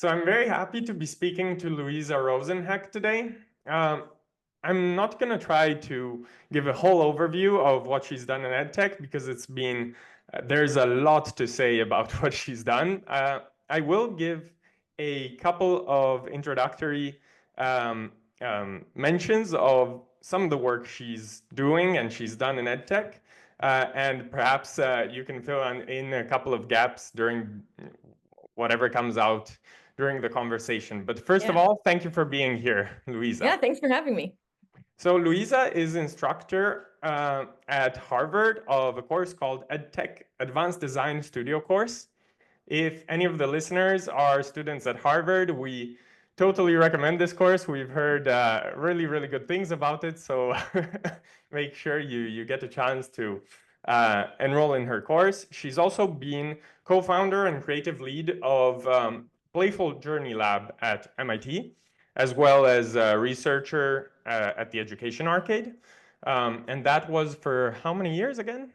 So I'm very happy to be speaking to Louisa Rosenheck today. Um, I'm not going to try to give a whole overview of what she's done in EdTech because there's a lot to say about what she's done. I will give a couple of introductory um, mentions of some of the work she's doing and she's done in EdTech. And perhaps you can fill in a couple of gaps during whatever comes out during the conversation. But first of all, thank you for being here, Louisa. Yeah, thanks for having me. So Louisa is instructor at Harvard of a course called EdTech Advanced Design Studio course. If any of the listeners are students at Harvard, we totally recommend this course. We've heard really, really good things about it. So make sure you get a chance to enroll in her course. She's also been co-founder and creative lead of Playful Journey Lab at MIT, as well as a researcher at the Education Arcade. And that was for how many years again?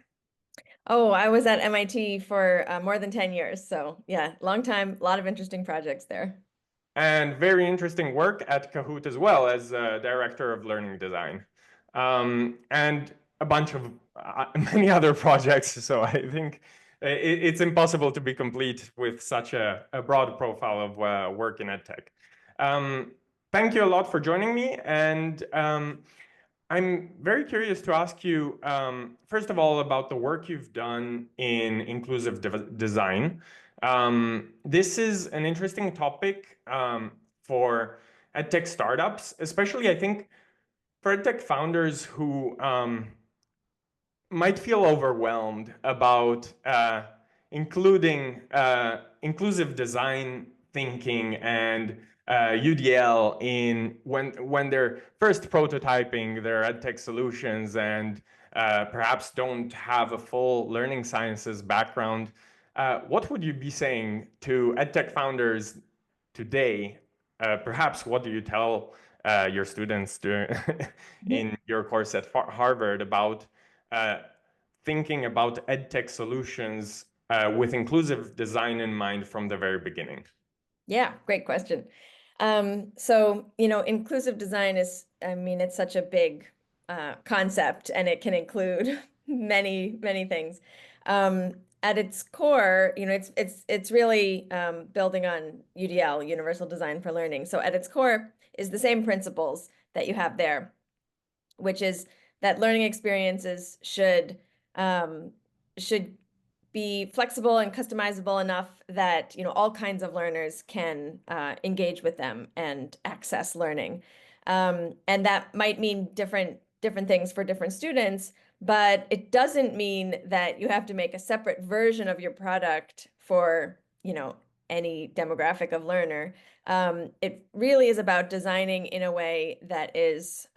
Oh, I was at MIT for more than 10 years. So yeah, long time, a lot of interesting projects there. And very interesting work at Kahoot as well as director of learning design. And a bunch of many other projects. So I think it's impossible to be complete with such a broad profile of work in EdTech. Thank you a lot for joining me. And I'm very curious to ask you, first of all, about the work you've done in inclusive design. This is an interesting topic for EdTech startups, especially I think for EdTech founders who might feel overwhelmed about including inclusive design thinking and UDL in when they're first prototyping their EdTech solutions and perhaps don't have a full learning sciences background. What would you be saying to EdTech founders today? Perhaps what do you tell your students in your course at Harvard about thinking about EdTech solutions with inclusive design in mind from the very beginning? Yeah, great question. So, inclusive design is, it's such a big concept and it can include many, many things. At its core, it's really building on UDL, Universal Design for Learning. So at its core is the same principles that you have there, which is that learning experiences should be flexible and customizable enough that all kinds of learners can engage with them and access learning. And that might mean different things for different students, but it doesn't mean that you have to make a separate version of your product for any demographic of learner. It really is about designing in a way that is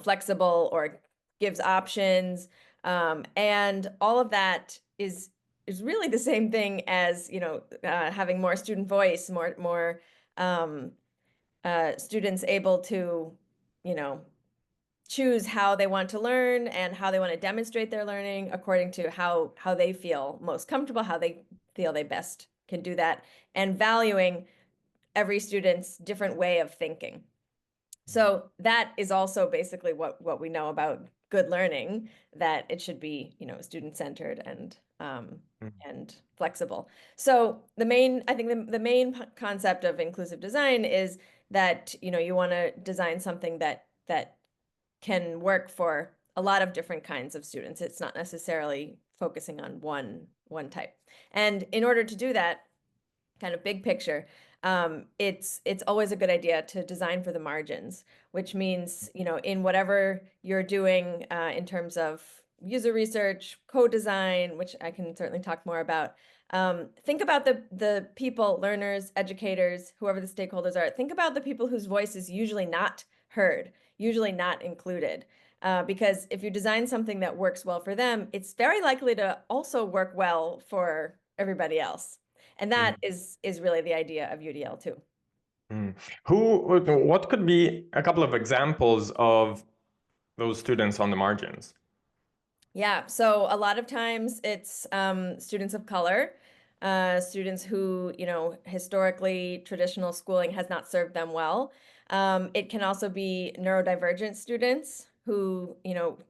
flexible or gives options. And all of that is really the same thing as, having more student voice, more students able to, choose how they want to learn and how they want to demonstrate their learning according to how they feel most comfortable, how they feel they best can do that, and valuing every student's different way of thinking. So that is also basically what we know about good learning, that it should be, student-centered and flexible. So I think the main concept of inclusive design is that, you want to design something that can work for a lot of different kinds of students. It's not necessarily focusing on one type. And in order to do that, kind of big picture, it's always a good idea to design for the margins, which means, in whatever you're doing in terms of user research, code design, which I can certainly talk more about. Think about the people, learners, educators, whoever the stakeholders are. Think about the people whose voice is usually not heard, usually not included. Because if you design something that works well for them, it's very likely to also work well for everybody else. And that is really the idea of UDL too. What could be a couple of examples of those students on the margins? Yeah, so a lot of times it's students of color. students who, historically traditional schooling has not served them well. It can also be neurodivergent students who,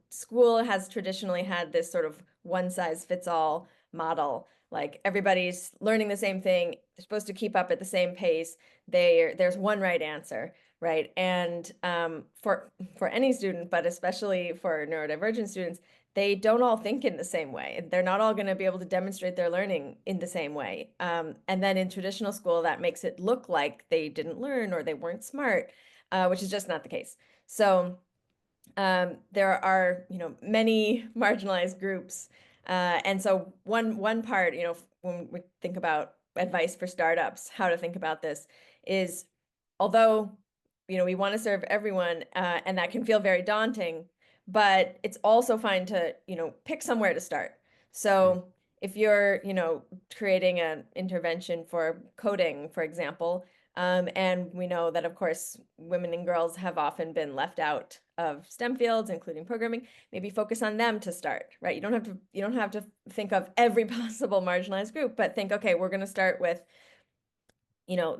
school has traditionally had this sort of one size fits all model. Like everybody's learning the same thing, they're supposed to keep up at the same pace. There's one right answer, right? And for any student, but especially for neurodivergent students, they don't all think in the same way. They're not all going to be able to demonstrate their learning in the same way. And then in traditional school, that makes it look like they didn't learn or they weren't smart, which is just not the case. So there are, many marginalized groups. And so one part, when we think about advice for startups, how to think about this is, although, we want to serve everyone, and that can feel very daunting, but it's also fine to, pick somewhere to start. So if you're, creating an intervention for coding, for example, and we know that, of course, women and girls have often been left out of STEM fields, including programming, maybe focus on them to start, right? You don't have to think of every possible marginalized group, but think, okay, we're going to start with,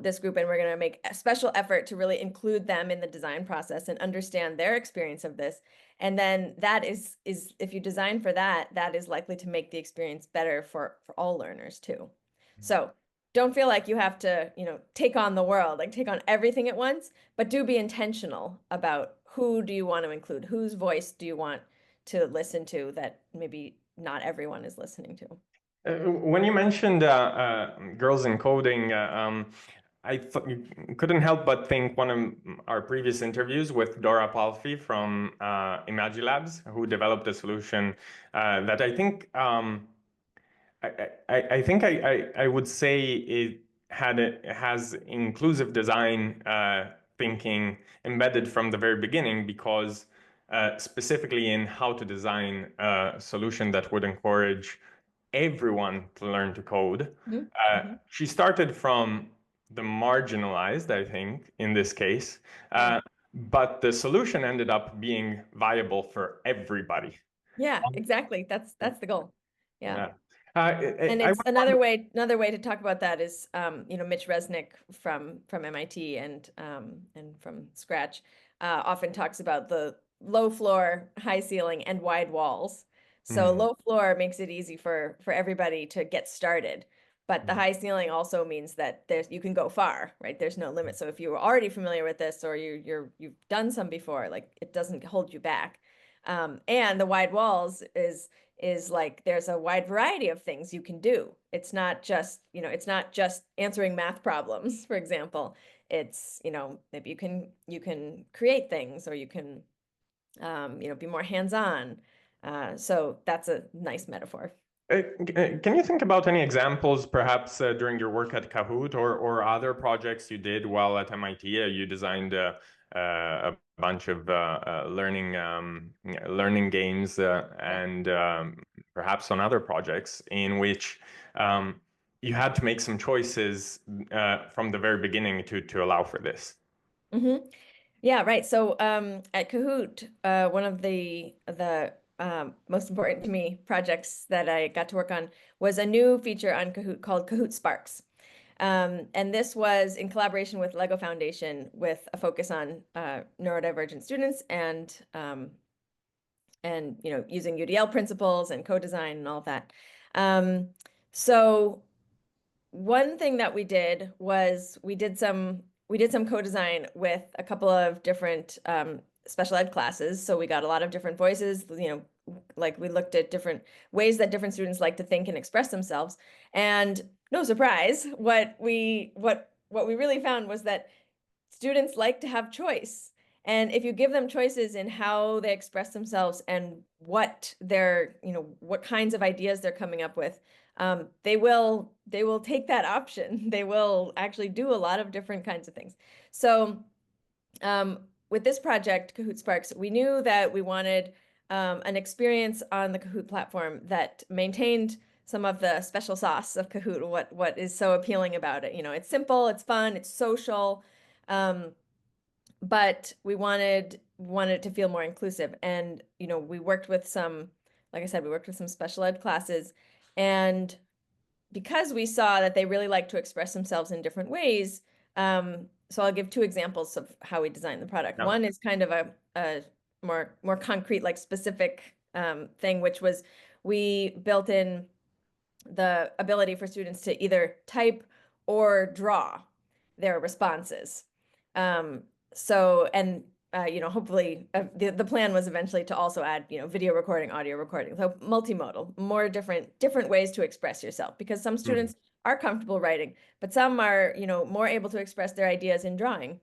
this group, and we're going to make a special effort to really include them in the design process and understand their experience of this. And then that is if you design for that, that is likely to make the experience better for all learners too. So don't feel like you have to, take on the world, like take on everything at once, but do be intentional about who do you want to include, whose voice do you want to listen to that maybe not everyone is listening to. When you mentioned girls in coding, I couldn't help but think one of our previous interviews with Dora Palfi from Imagilabs, who developed a solution that I think I would say it has inclusive design thinking embedded from the very beginning, because specifically in how to design a solution that would encourage everyone to learn to code. She started from the marginalized, I think, in this case, but the solution ended up being viable for everybody. Yeah, exactly. That's the goal. Yeah. And I it's another way to talk about that is, Mitch Resnick from MIT and from Scratch often talks about the low floor, high ceiling, and wide walls. So low floor makes it easy for everybody to get started, but the high ceiling also means that you can go far, right? There's no limit. So if you were already familiar with this, or you've done some before, like it doesn't hold you back. And the wide walls is like there's a wide variety of things you can do. It's not just, it's not just answering math problems, for example. It's, maybe you can create things, or you can, be more hands-on. So that's a nice metaphor. Can you think about any examples, perhaps during your work at Kahoot, or other projects you did while at MIT? You designed a bunch of learning games, and perhaps on other projects in which you had to make some choices from the very beginning to allow for this. Yeah, right. So at Kahoot, one of the most important to me projects that I got to work on was a new feature on Kahoot called Kahoot Sparks. And this was in collaboration with Lego Foundation, with a focus on neurodivergent students and using UDL principles and co-design and all of that. So one thing that we did was we did some co-design with a couple of different special ed classes. So we got a lot of different voices, like we looked at different ways that different students like to think and express themselves. And no surprise, what we really found was that students like to have choice. And if you give them choices in how they express themselves and what what kinds of ideas they're coming up with, they will take that option. They will actually do a lot of different kinds of things. So with this project, Kahoot Sparks, we knew that we wanted an experience on the Kahoot platform that maintained some of the special sauce of Kahoot, what is so appealing about it. It's simple, it's fun, it's social, but we wanted it to feel more inclusive. And we worked with some, like I said, we worked with some special ed classes, and because we saw that they really like to express themselves in different ways, so I'll give two examples of how we designed the product. Yeah. One is kind of a more concrete, like specific thing, which was we built in the ability for students to either type or draw their responses. So, and hopefully the plan was eventually to also add, video recording, audio recording, so multimodal, more different ways to express yourself, because some students are comfortable writing, but some are, more able to express their ideas in drawing.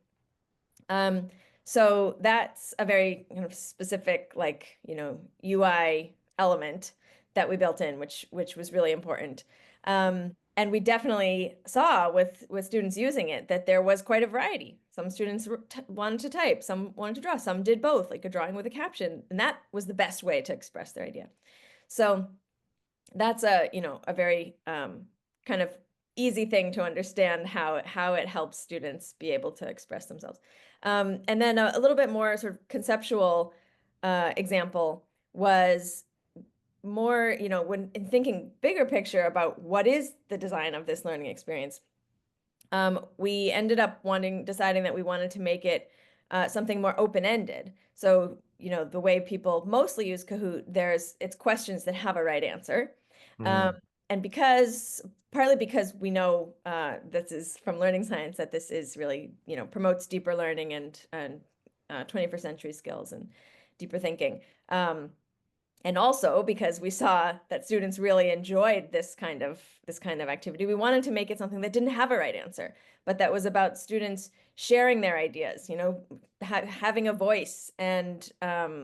So that's a very kind of specific, like, UI element that we built in, which was really important. And we definitely saw with students using it that there was quite a variety. Some students wanted to type, some wanted to draw, some did both, like a drawing with a caption, and that was the best way to express their idea. So that's a very kind of easy thing to understand how it helps students be able to express themselves. And then a little bit more sort of conceptual example was more, when in thinking bigger picture about what is the design of this learning experience, we ended up deciding that we wanted to make it something more open-ended. So, the way people mostly use Kahoot, it's questions that have a right answer. And partly because we know this is from learning science, that this is really, promotes deeper learning and 21st century skills and deeper thinking. And also because we saw that students really enjoyed this kind of activity, we wanted to make it something that didn't have a right answer, but that was about students sharing their ideas, having a voice and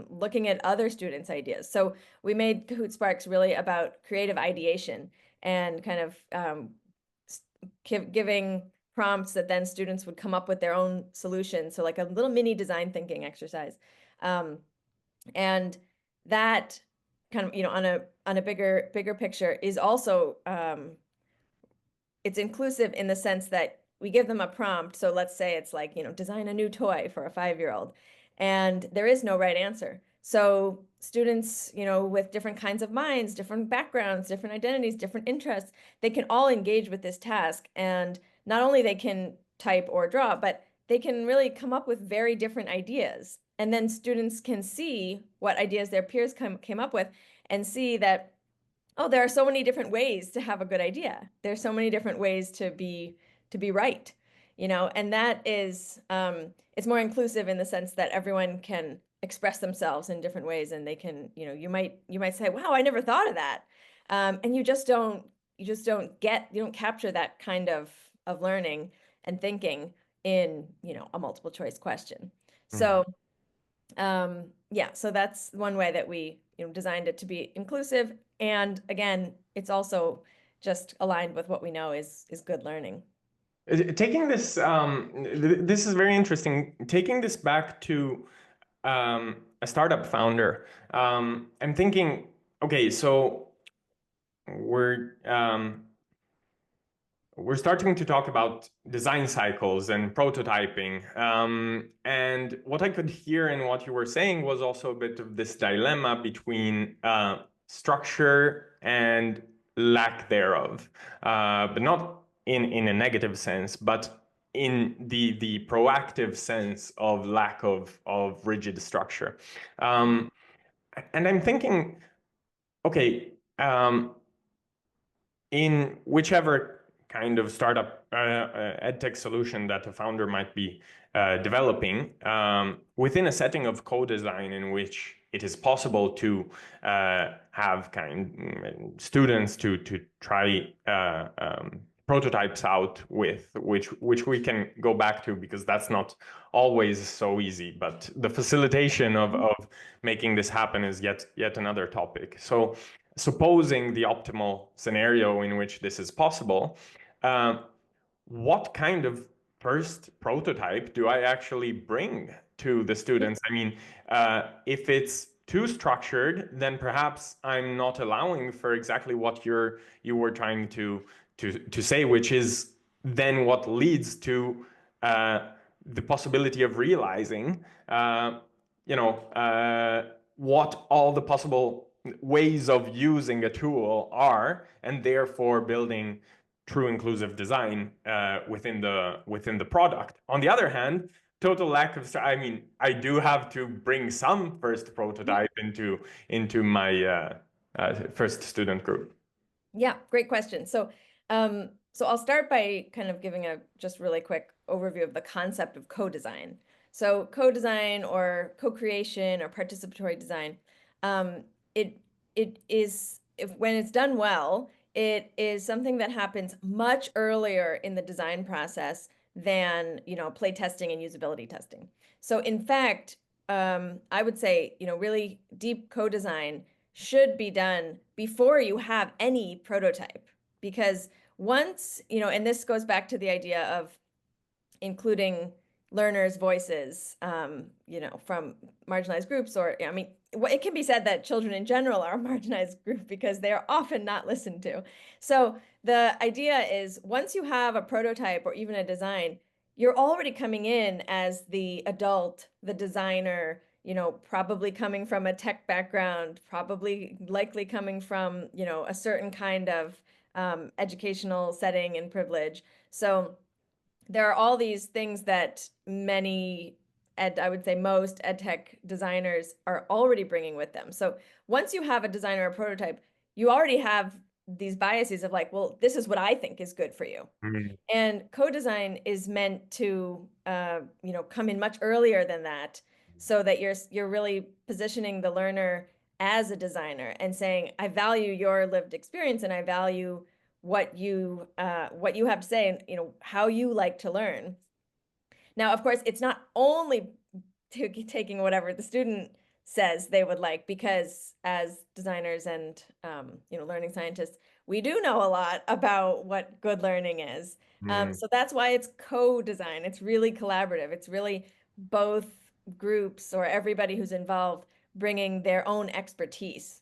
looking at other students' ideas. So we made Kahoot Sparks really about creative ideation and kind of giving prompts that then students would come up with their own solutions. So like a little mini design thinking exercise. And that kind of, on a bigger picture is also, it's inclusive in the sense that we give them a prompt. So let's say it's like, design a new toy for a 5-year-old, and there is no right answer. So students, with different kinds of minds, different backgrounds, different identities, different interests, they can all engage with this task. And not only they can type or draw, but they can really come up with very different ideas. And then students can see what ideas their peers came up with and see that, oh, there are so many different ways to have a good idea. There's so many different ways to be right, and that is, it's more inclusive in the sense that everyone can express themselves in different ways, and they can, you might say, wow, I never thought of that. And you don't capture that kind of learning and thinking in, a multiple choice question. So yeah, so that's one way that we designed it to be inclusive. And again, it's also just aligned with what we know is good learning. Taking this, this is very interesting. Taking this back to a startup founder, I'm thinking, okay, so we're starting to talk about design cycles and prototyping. And what I could hear in what you were saying was also a bit of this dilemma between structure and lack thereof, but not in a negative sense, but in the proactive sense of lack of rigid structure. And I'm thinking, okay, in whichever kind of startup EdTech solution that a founder might be developing, within a setting of co-design in which it is possible to have students to try prototypes out with, which we can go back to, because that's not always so easy, but the facilitation of making this happen is yet another topic. So supposing the optimal scenario in which this is possible, what kind of first prototype do I actually bring to the students? I mean, if it's too structured, then perhaps I'm not allowing for exactly what you were trying to say, which is then what leads to the possibility of realizing, what all the possible ways of using a tool are, and therefore building true inclusive design within the product. On the other hand, total lack of, I mean, I do have to bring some first prototype into my first student group. Yeah, great question. So I'll start by kind of giving a just really quick overview of the concept of co-design. So co-design or co-creation or participatory design, it is, when it's done well, it is something that happens much earlier in the design process than, play testing and usability testing. So in fact, I would say, really deep co-design should be done before you have any prototype, because once, and this goes back to the idea of including learners' voices, from marginalized groups, or, I mean, it can be said that children in general are a marginalized group because they are often not listened to. So the idea is once you have a prototype or even a design, you're already coming in as the adult, the designer, probably coming from a tech background, probably likely coming from, a certain kind of educational setting and privilege. So there are all these things that I would say most EdTech designers are already bringing with them. So once you have a design or a prototype, you already have these biases of like, well, this is what I think is good for you. Mm-hmm. And co-design is meant to, come in much earlier than that, so that you're really positioning the learner as a designer and saying, I value your lived experience and I value what you have to say and how you like to learn. Now, of course, it's not only taking whatever the student says they would like, because as designers and learning scientists, we do know a lot about what good learning is. So that's why it's co-design. It's really collaborative. It's really both groups or everybody who's involved bringing their own expertise.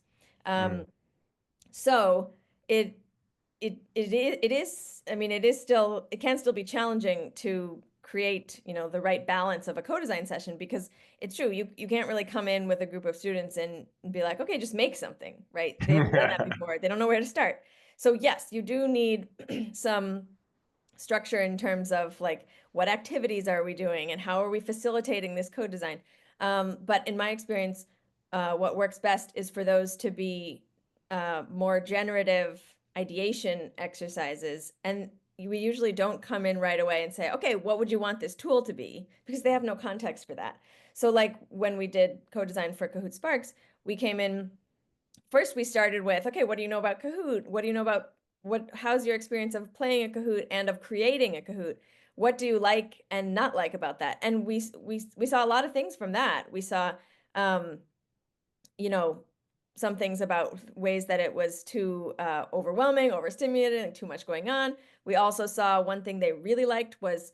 So it is, I mean, it can still be challenging to create, the right balance of a co-design session, because it's true, you can't really come in with a group of students and be like, okay, just make something, right? They haven't done that before. They don't know where to start. So yes, you do need some structure in terms of like, what activities are we doing and how are we facilitating this co-design? But in my experience, what works best is for those to be more generative ideation exercises. And we usually don't come in right away and say, okay, what would you want this tool to be? Because they have no context for that. So like when we did co-design for Kahoot Sparks, we came in, first we started with, okay, what do you know about Kahoot? What do you know about how's your experience of playing a Kahoot and of creating a Kahoot? What do you like and not like about that? And we saw a lot of things from that. We saw, some things about ways that it was too overwhelming, overstimulated, and too much going on. We also saw one thing they really liked was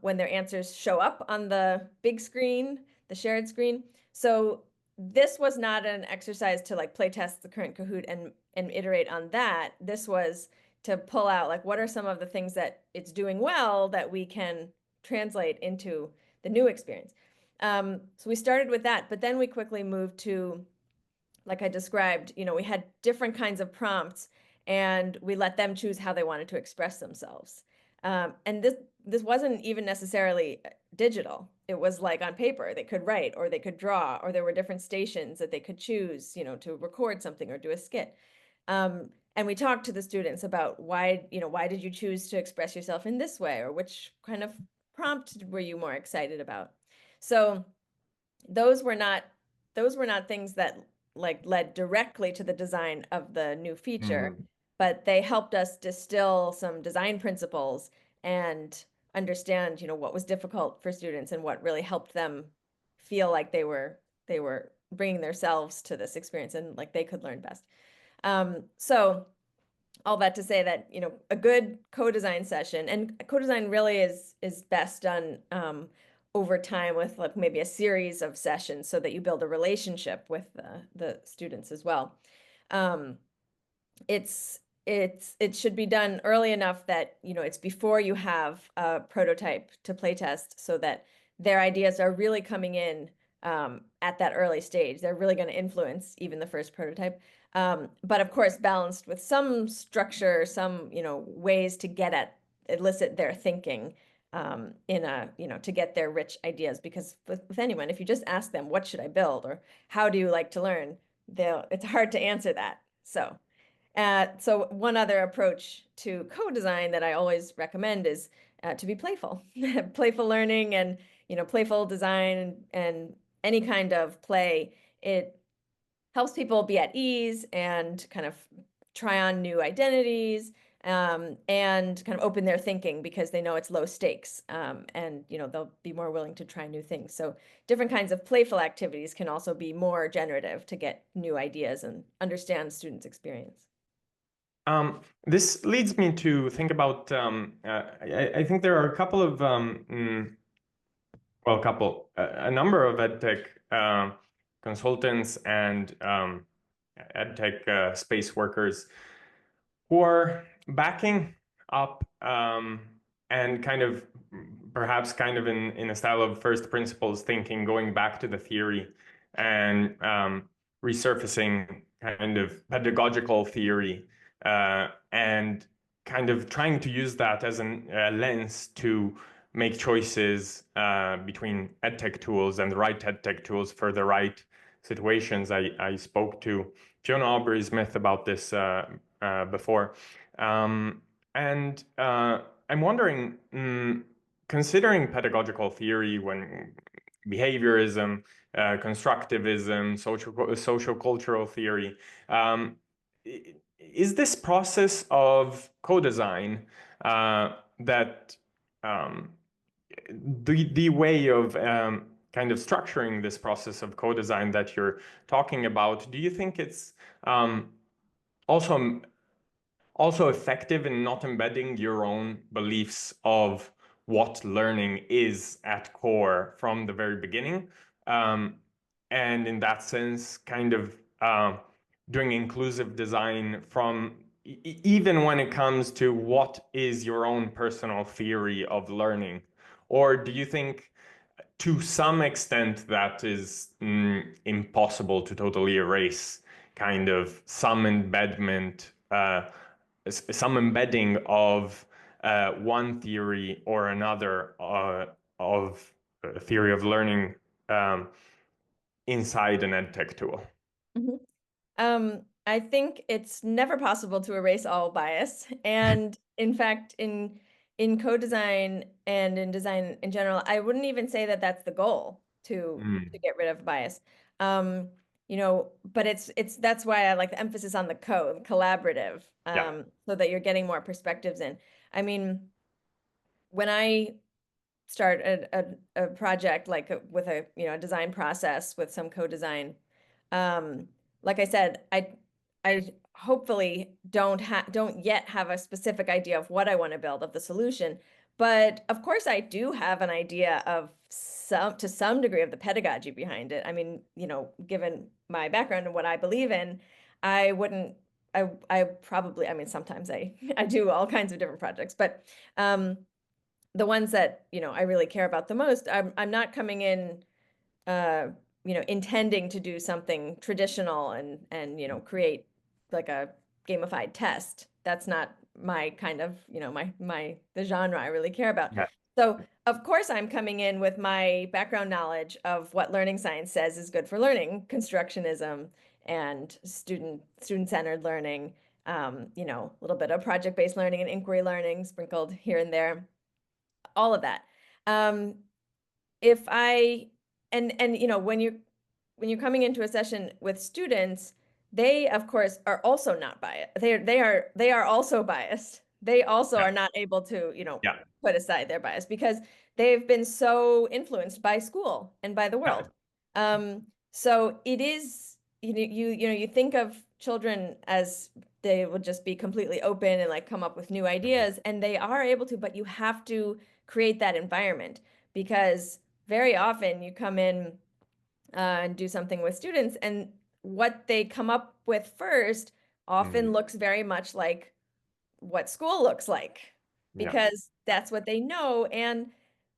when their answers show up on the big screen, the shared screen. So this was not an exercise to like play test the current Kahoot and iterate on that. This was to pull out like, what are some of the things that it's doing well that we can translate into the new experience. So we started with that, but then we quickly moved to, like I described, we had different kinds of prompts and we let them choose how they wanted to express themselves. And this wasn't even necessarily digital. It was like on paper, they could write or they could draw, or there were different stations that they could choose, to record something or do a skit. And we talked to the students about why did you choose to express yourself in this way, or which kind of prompt were you more excited about? So those were not things that like led directly to the design of the new feature, but they helped us distill some design principles and understand, what was difficult for students and what really helped them feel like they were bringing themselves to this experience and like they could learn best. So all that to say that, a good co-design session, and co-design really is best done over time with like maybe a series of sessions so that you build a relationship with the students as well. It should be done early enough that, it's before you have a prototype to play test, so that their ideas are really coming in at that early stage. They're really going to influence even the first prototype. But of course, balanced with some structure, some, ways to elicit their thinking to get their rich ideas. Because with anyone, if you just ask them, what should I build? Or how do you like to learn? It's hard to answer that. So one other approach to co-design that I always recommend is to be playful. Playful learning and, playful design and any kind of play. It helps people be at ease and kind of try on new identities, and kind of open their thinking because they know it's low stakes, and they'll be more willing to try new things. So different kinds of playful activities can also be more generative to get new ideas and understand students' experience. This leads me to think about, I think there are a couple of, a number of EdTech consultants and EdTech space workers who are backing up, and perhaps in a style of first principles thinking, going back to the theory and resurfacing kind of pedagogical theory, and kind of trying to use that as a lens to make choices between EdTech tools and the right EdTech tools for the right situations. I spoke to Fiona Aubrey-Smith about this before. And I'm wondering, considering pedagogical theory when behaviorism, constructivism, social cultural theory, is this process of co-design that the way of kind of structuring this process of co-design that you're talking about, do you think it's also effective in not embedding your own beliefs of what learning is at core from the very beginning? And in that sense, kind of doing inclusive design from even when it comes to what is your own personal theory of learning? Or do you think to some extent that is impossible to totally erase, kind of some embedment, some embedding of one theory or another of theory of learning inside an EdTech tool? I think it's never possible to erase all bias. And in fact, in co-design and in design in general, I wouldn't even say that that's the goal to get rid of bias. But that's why I like the emphasis on the collaborative, Yeah. so that you're getting more perspectives in. I mean, when I start a project with a design process with some co-design, like I said, I hopefully don't yet have a specific idea of what I want to build, of the solution. But of course I do have an idea of to some degree of the pedagogy behind it. I mean, given my background and what I believe in, I wouldn't I probably, I mean, sometimes I do all kinds of different projects, but the ones that, I really care about the most, I'm not coming in intending to do something traditional and create like a gamified test. That's not my kind of, the genre I really care about. Yeah. So of course I'm coming in with my background knowledge of what learning science says is good for learning, constructionism and student-centered learning, a little bit of project-based learning and inquiry learning sprinkled here and there, all of that. If I and when you're coming into a session with students, they of course are also not biased. They are also biased. They also Yeah. are not able to Yeah. put aside their bias because they've been so influenced by school and by the world. So it is, you think of children as they will just be completely open and like come up with new ideas, and they are able to, but you have to create that environment, because very often you come in and do something with students, and what they come up with first often looks very much like what school looks like, Yeah. because that's what they know. And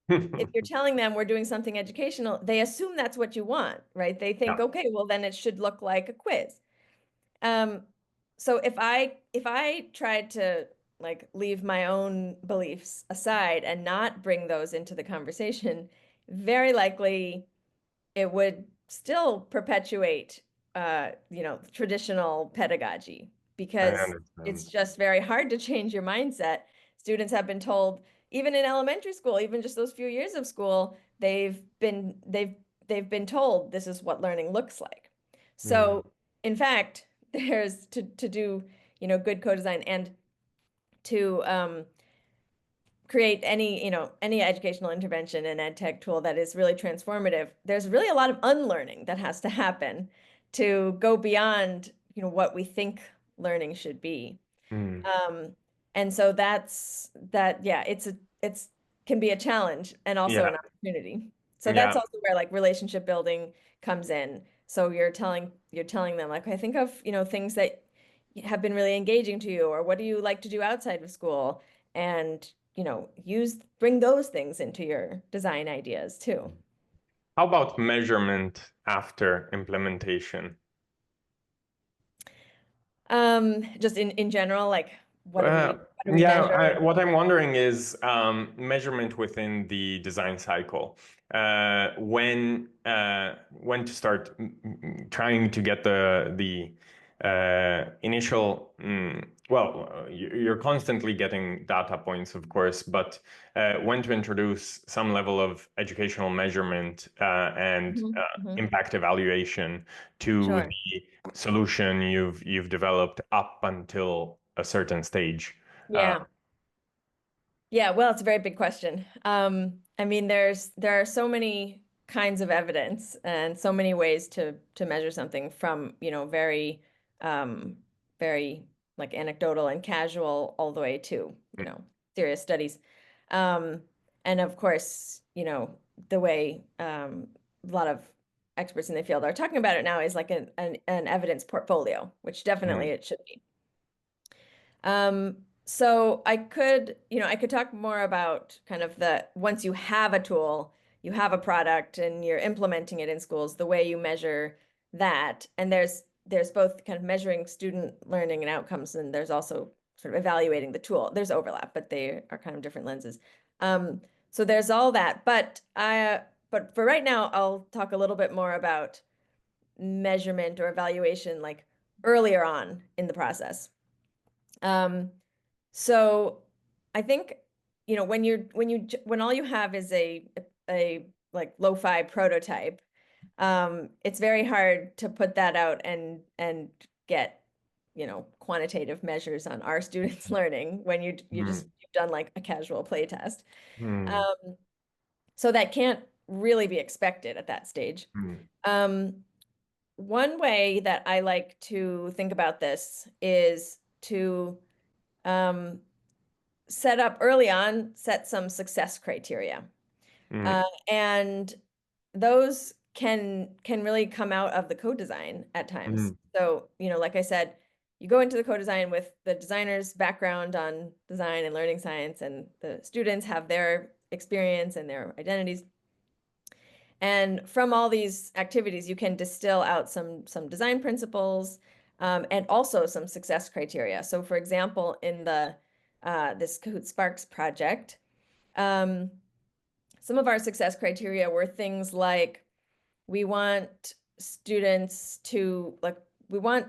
if you're telling them we're doing something educational, they assume that's what you want, right? They think, Yeah. okay, well then it should look like a quiz. So if I tried to like leave my own beliefs aside and not bring those into the conversation, very likely it would still perpetuate traditional pedagogy, I because it's understand. just very hard to change your mindset. Students have been told, even in elementary school, even just those few years of school, they've been told this is what learning looks like. Mm. So in fact, there's to do good co-design and to create any educational intervention and ed tech tool that is really transformative, there's really a lot of unlearning that has to happen to go beyond what we think learning should be. Mm. And so yeah, it's can be a challenge and also Yeah. an opportunity. So that's Yeah. also where like relationship building comes in. So you're telling them like, I think of things that have been really engaging to you, or what do you like to do outside of school, and bring those things into your design ideas too. How about measurement after implementation? Just in general, like Uh, what do we yeah, measure? what I'm wondering is measurement within the design cycle. When to start trying to get the initial. Well, you're constantly getting data points, of course, but when to introduce some level of educational measurement and Mhm. impact evaluation to Sure. the solution you've developed up until a certain stage. Uh, Yeah. Yeah, well, it's a very big question. I mean, there are so many kinds of evidence and so many ways to measure something, from, um, very like anecdotal and casual all the way to, serious studies. Um, and of course, the way a lot of experts in the field are talking about it now is like an evidence portfolio, which definitely mm, it should be. So I could talk more about kind of once you have a tool, you have a product and you're implementing it in schools, the way you measure that. And there's both kind of measuring student learning and outcomes, and there's also sort of evaluating the tool. There's overlap, but they are kind of different lenses. So there's all that. But for right now, I'll talk a little bit more about measurement or evaluation like earlier on in the process. Um, so I think, when all you have is a like lo-fi prototype, it's very hard to put that out and get, quantitative measures on our students' learning when mm, you've done like a casual play test. mm, Um, so that can't really be expected at that stage. mm, Um, One way that I like to think about this is to um, set some success criteria. mm, Uh, and those can really come out of the code design at times. mm, So, like I said, you go into the code design with the designer's background on design and learning science, and the students have their experience and their identities. And from all these activities, you can distill out some design principles, and also some success criteria. So, for example, in this Kahoot Sparks project, um, some of our success criteria were things like we want students to like we want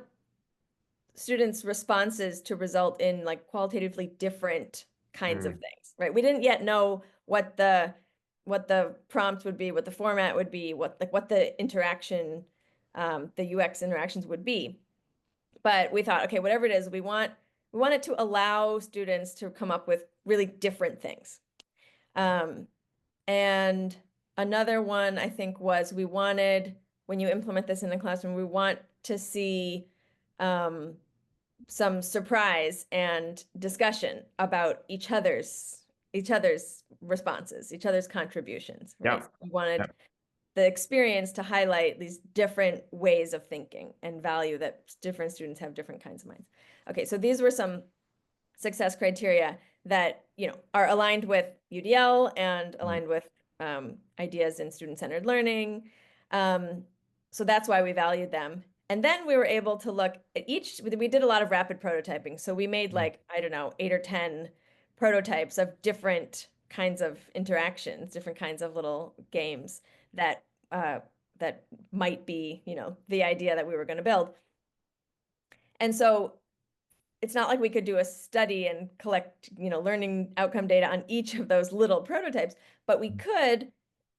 students' responses to result in like qualitatively different kinds of mm, things, right? We didn't yet know what the prompt would be, what the format would be, what the interaction, the UX interactions would be. But we thought, okay, whatever it is, we want it to allow students to come up with really different things. And another one I think was, when you implement this in the classroom, we want to see some surprise and discussion about each other's responses, each other's contributions, right? yeah, So we yeah, wanted the experience to highlight these different ways of thinking and value that different students have different kinds of minds. Okay, so these were some success criteria. that, are aligned with UDL and aligned with ideas in student-centered learning. So that's why we valued them. And then we were able to look at we did a lot of rapid prototyping. So we made like, I don't know, 8 or 10 prototypes of different kinds of interactions, different kinds of little games that might be, the idea that we were going to build. And so it's not like we could do a study and collect, learning outcome data on each of those little prototypes, but we could,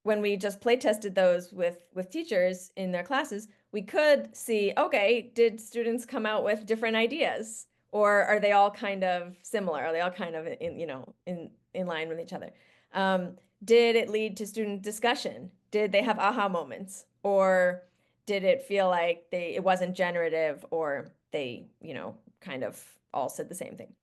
when we just play tested those with teachers in their classes, we could see, okay, did students come out with different ideas, or are they all kind of similar? Are they all kind of in line with each other? Did it lead to student discussion? Did they have aha moments, or did it feel like it wasn't generative, or they, kind of all said the same thing?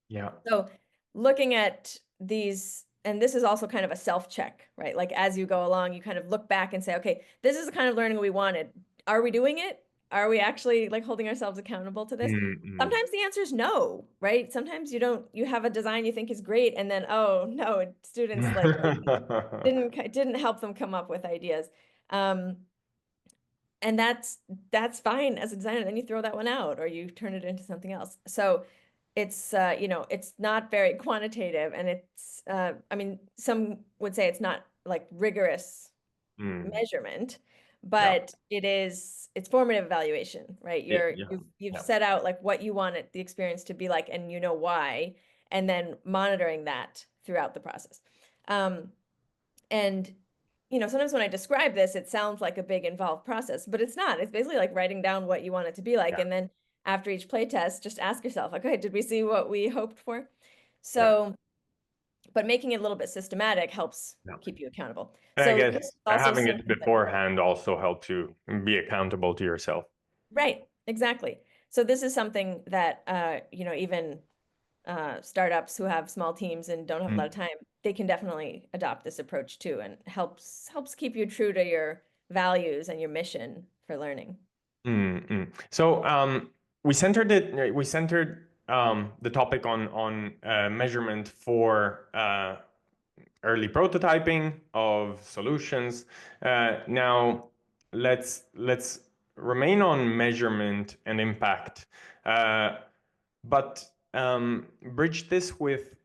Yeah. So looking at these, and this is also kind of a self-check, right? Like as you go along, you kind of look back and say, okay, this is the kind of learning we wanted. Are we doing it? Are we actually like holding ourselves accountable to this? Sometimes the answer is no, right? Sometimes you have a design you think is great, and then, oh no, students like didn't help them come up with ideas. And that's fine as a designer. Then you throw that one out or you turn it into something else. So it's it's not very quantitative, and it's I mean, some would say it's not like rigorous measurement, but it's formative evaluation, right? You've set out like what you want the experience to be like, and why, and then monitoring that throughout the process. And sometimes when I describe this, it sounds like a big involved process, but it's not. It's basically like writing down what you want it to be like. And then after each play test, just ask yourself, okay, did we see what we hoped for? So, but making it a little bit systematic helps keep you accountable. And so I guess having it beforehand also helps you be accountable to yourself. Right, exactly. So this is something that, even startups who have small teams and don't have a lot of time, they can definitely adopt this approach too, and helps keep you true to your values and your mission for learning. So we centered the topic on measurement for early prototyping of solutions. Now let's remain on measurement and impact, but bridge this with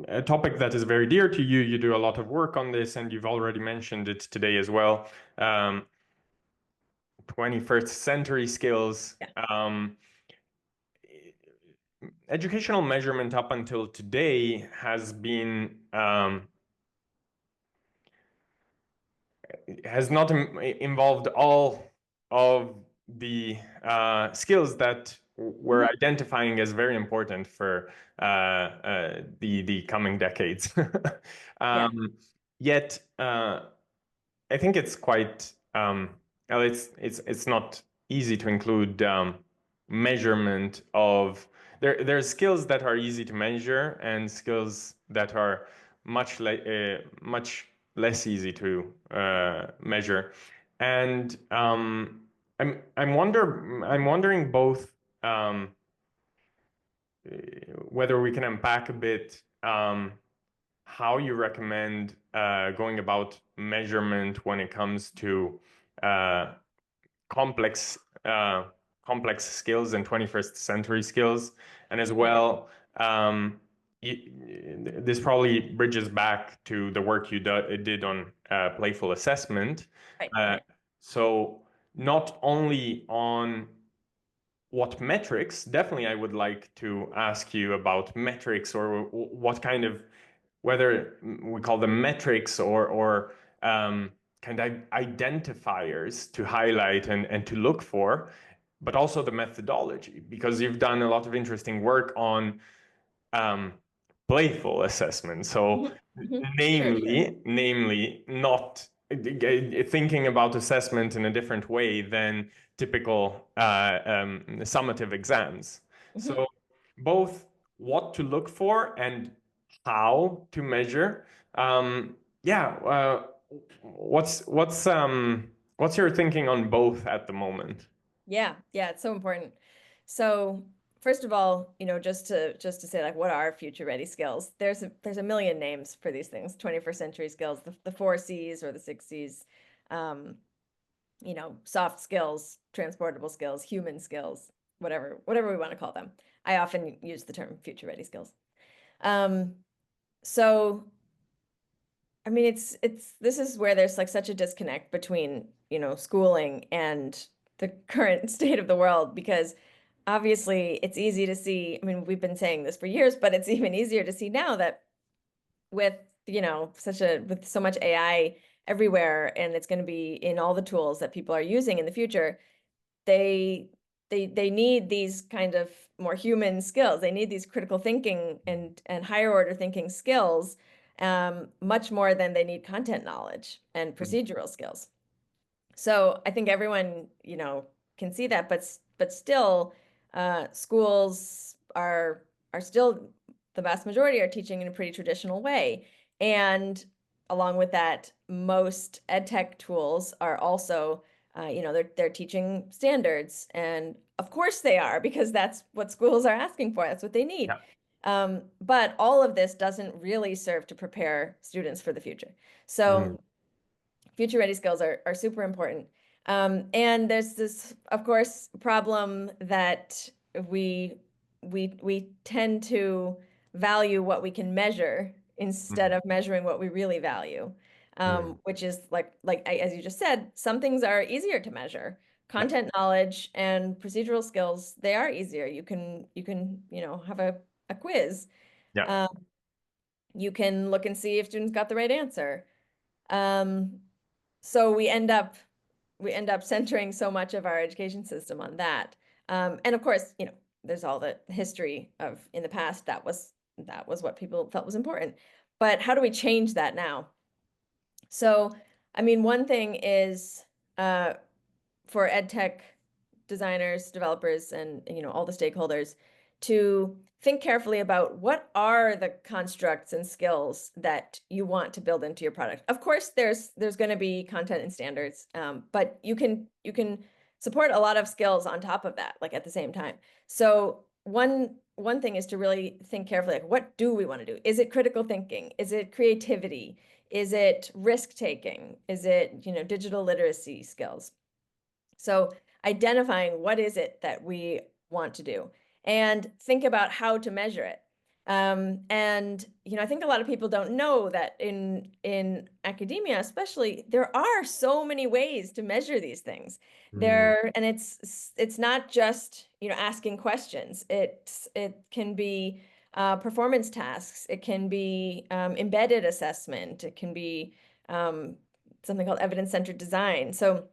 a topic that is very dear to you. You do a lot of work on this, and you've already mentioned it today as well. 21st century skills. Educational measurement up until today has been has not involved all of the skills that we're identifying as very important for the coming decades. Yet I think it's quite it's not easy to include measurement of there's skills that are easy to measure and skills that are much less easy to measure. And I'm wondering both whether we can unpack a bit how you recommend going about measurement when it comes to complex skills and 21st century skills, and as well this probably bridges back to the work you did on playful assessment. So not only on what metrics, definitely I would like to ask you about metrics, or what kind of, whether we call them metrics or kind of identifiers to highlight and to look for, but also the methodology, because you've done a lot of interesting work on playful assessment. So namely not thinking about assessment in a different way than typical summative exams. So both what to look for and how to measure. What's your thinking on both at the moment? Yeah, it's so important. So first of all, just to say, like, what are future ready skills? There's a million names for these things. 21st century skills, the 4 C's or the 6 C's, soft skills, transportable skills, human skills, whatever we want to call them. I often use the term future ready skills. So, I mean, this is where there's like such a disconnect between, schooling and the current state of the world, because obviously it's easy to see. I mean, we've been saying this for years, but it's even easier to see now that with, with so much AI everywhere, and it's going to be in all the tools that people are using in the future, they need these kind of more human skills. They need these critical thinking and higher order thinking skills, much more than they need content knowledge and procedural skills. So I think everyone, can see that, but still, schools are still, the vast majority are teaching in a pretty traditional way. And along with that, most EdTech tools are also, they're teaching standards. And of course they are, because that's what schools are asking for. That's what they need. Yeah. But all of this doesn't really serve to prepare students for the future. So future ready skills are super important. And there's this, of course, problem that we tend to value what we can measure instead of measuring what we really value, which is as you just said, some things are easier to measure. Content knowledge and procedural skills, they are easier. You can have a quiz. Yeah. You can look and see if students got the right answer. So we end up centering so much of our education system on that. And of course, there's all the history of in the past that was what people felt was important. But how do we change that now? So, I mean, one thing is for EdTech designers, developers, and all the stakeholders to think carefully about what are the constructs and skills that you want to build into your product. Of course, there's going to be content and standards, but you can support a lot of skills on top of that, like at the same time. So one thing is to really think carefully, like, what do we want to do? Is it critical thinking? Is it creativity? Is it risk taking? Is it digital literacy skills? So identifying what is it that we want to do and think about how to measure it. And I think a lot of people don't know that in academia, especially, there are so many ways to measure these things. And it's not just asking questions. It can be performance tasks. It can be embedded assessment. It can be something called evidence-centered design. So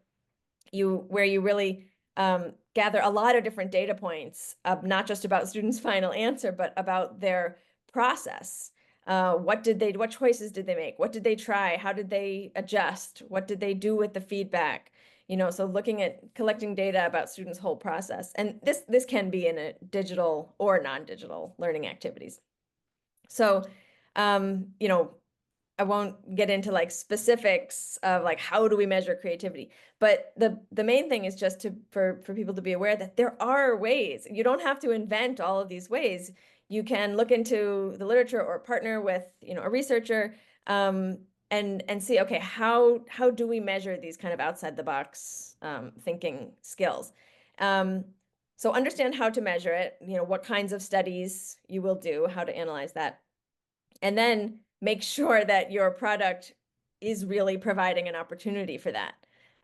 where you really gather a lot of different data points, not just about students' final answer, but about their process. What choices did they make? What did they try? How did they adjust? What did they do with the feedback? So looking at collecting data about students' whole process. And this can be in a digital or non-digital learning activities. So, I won't get into like specifics of like how do we measure creativity, but the main thing is just for people to be aware that there are ways. You don't have to invent all of these ways. You can look into the literature or partner with a researcher and see, okay, how do we measure these kind of outside the box thinking skills. So understand how to measure it, what kinds of studies you will do, how to analyze that, and then make sure that your product is really providing an opportunity for that.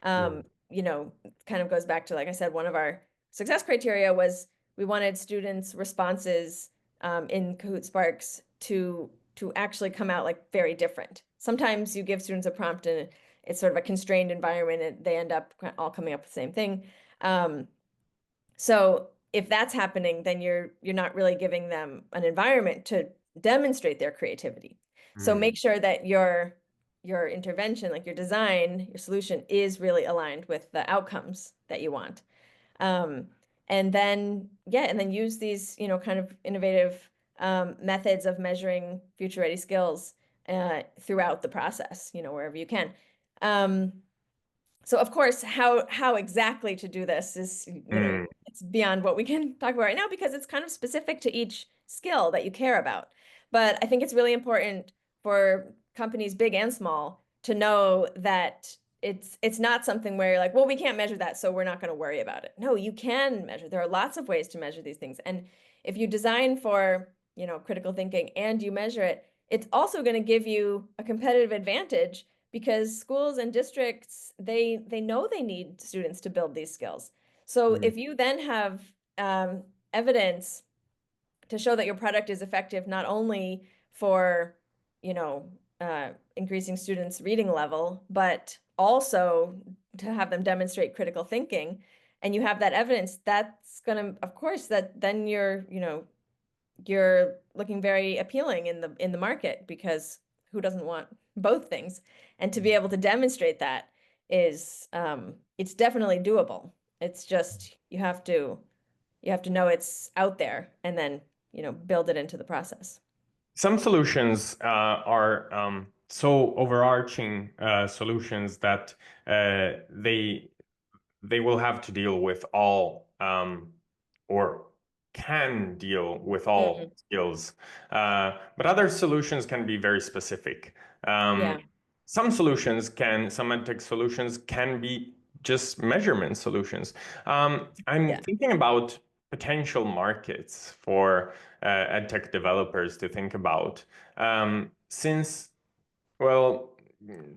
Kind of goes back to, like I said, one of our success criteria was we wanted students' responses in Kahoot Sparks to actually come out like very different. Sometimes you give students a prompt and it's sort of a constrained environment and they end up all coming up with the same thing. So if that's happening, then you're not really giving them an environment to demonstrate their creativity. So make sure that your intervention, like your design, your solution, is really aligned with the outcomes that you want. And then use these, kind of innovative methods of measuring future ready skills throughout the process, wherever you can. So of course, how exactly to do this is, it's beyond what we can talk about right now because it's kind of specific to each skill that you care about. But I think it's really important for companies big and small to know that it's not something where you're like, well, we can't measure that, so we're not going to worry about it. No, you can measure. There are lots of ways to measure these things. And if you design for, critical thinking and you measure it, it's also going to give you a competitive advantage because schools and districts, they know they need students to build these skills. So if you then have evidence to show that your product is effective not only for, increasing students' reading level, but also to have them demonstrate critical thinking, and you have that evidence, that's gonna, of course, that then you're looking very appealing in the market because who doesn't want both things? And to be able to demonstrate that is it's definitely doable. It's just you have to know it's out there and then build it into the process. Some solutions are so overarching solutions that they will have to deal with all or can deal with all skills. But other solutions can be very specific. Yeah. Some EdTech solutions can be just measurement solutions. I'm Yeah. thinking about potential markets for EdTech developers to think about. Since, well,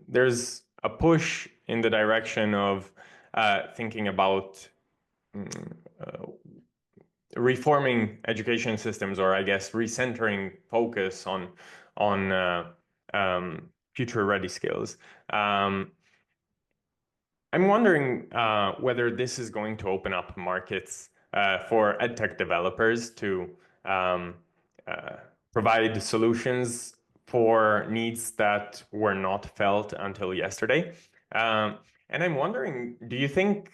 there's a push in the direction of thinking about uh, reforming education systems, or I guess recentering focus on future ready skills. I'm wondering whether this is going to open up markets for EdTech developers to um, uh, provide solutions for needs that were not felt until yesterday. And I'm wondering, do you think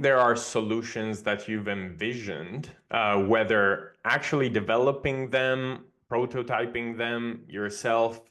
there are solutions that you've envisioned, whether actually developing them, prototyping them yourself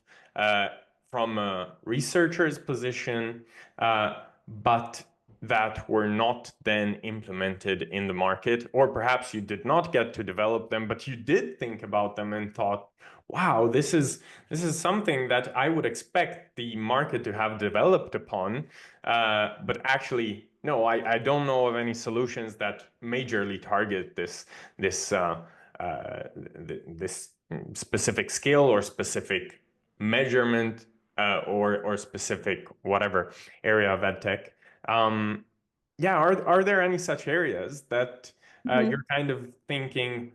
from a researcher's position, but that were not then implemented in the market, or perhaps you did not get to develop them, but you did think about them and thought, wow, this is something that I would expect the market to have developed upon, but actually no, I don't know of any solutions that majorly target this this specific skill or specific measurement or specific whatever area of EdTech. Yeah, are there any such areas that you're kind of thinking